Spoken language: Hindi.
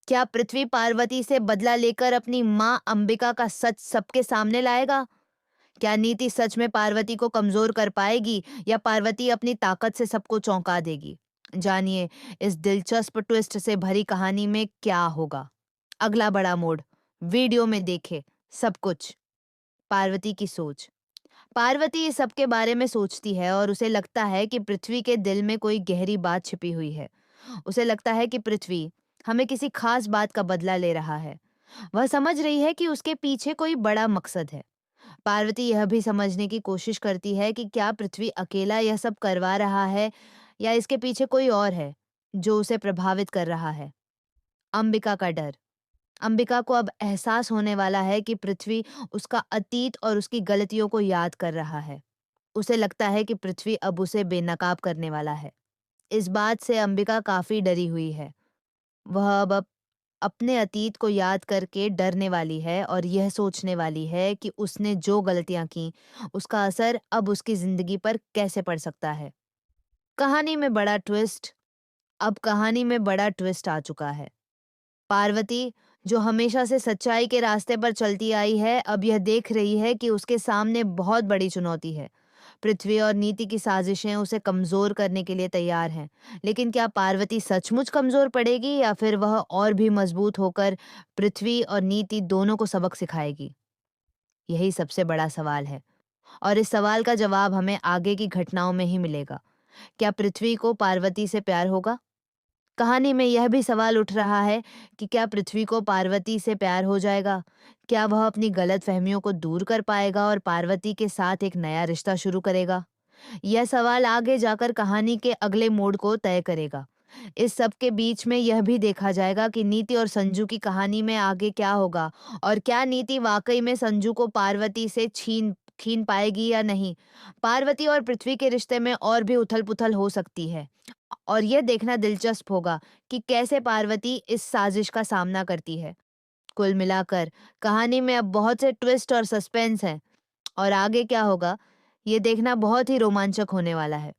क्या पृथ्वी पार्वती से बदला लेकर अपनी माँ अंबिका का सच सबके सामने लाएगा? क्या नीति सच में पार्वती को कमजोर कर पाएगी या पार्वती अपनी ताकत से सबको चौंका देगी? जानिए इस दिलचस्प ट्विस्ट से भरी कहानी में क्या होगा। अगला बड़ा मोड़, वीडियो में देखे सब कुछ। पार्वती की सोच। पार्वती इस सब के बारे में सोचती है और उसे लगता है कि पृथ्वी के दिल में कोई गहरी बात छिपी हुई है। उसे लगता है कि पृथ्वी हमें किसी खास बात का बदला ले रहा है। वह समझ रही है कि उसके पीछे कोई बड़ा मकसद है। पार्वती यह भी समझने की कोशिश करती है कि क्या पृथ्वी अकेला यह सब करवा रहा है या इसके पीछे कोई और है जो उसे प्रभावित कर रहा है। अंबिका का डर। अंबिका को अब एहसास होने वाला है कि पृथ्वी उसका अतीत और उसकी गलतियों को याद कर रहा है। उसे लगता है कि पृथ्वी अब उसे बेनकाब करने वाला है। इस बात से अंबिका काफी डरी हुई है। वह अब अपने अतीत को याद करके डरने वाली है और यह सोचने वाली है कि उसने जो गलतियां की उसका असर अब उसकी जिंदगी पर कैसे पड़ सकता है। कहानी में बड़ा ट्विस्ट। अब कहानी में बड़ा ट्विस्ट आ चुका है। पार्वती जो हमेशा से सच्चाई के रास्ते पर चलती आई है अब यह देख रही है कि उसके सामने बहुत बड़ी चुनौती है। पृथ्वी और नीति की साजिशें उसे कमजोर करने के लिए तैयार हैं। लेकिन क्या पार्वती सचमुच कमजोर पड़ेगी या फिर वह और भी मजबूत होकर पृथ्वी और नीति दोनों को सबक सिखाएगी? यही सबसे बड़ा सवाल है और इस सवाल का जवाब हमें आगे की घटनाओं में ही मिलेगा। क्या पृथ्वी को पार्वती से प्यार होगा? कहानी में यह भी सवाल उठ रहा है कि क्या पृथ्वी को पार्वती से प्यार हो जाएगा? क्या वह अपनी गलतफहमियों को दूर कर पाएगा और पार्वती के साथ एक नया रिश्ता शुरू करेगा? यह सवाल आगे जाकर कहानी के अगले मोड़ को तय करेगा। इस सब के बीच में यह भी देखा जाएगा कि नीति और संजू की कहानी में आगे क्या होगा और क्या नीति वाकई में संजू को पार्वती से छीन छीन पाएगी या नहीं। पार्वती और पृथ्वी के रिश्ते में और भी उथल-पुथल हो सकती है और यह देखना दिलचस्प होगा कि कैसे पार्वती इस साजिश का सामना करती है। कुल मिलाकर कहानी में अब बहुत से ट्विस्ट और सस्पेंस हैं और आगे क्या होगा, ये देखना बहुत ही रोमांचक होने वाला है।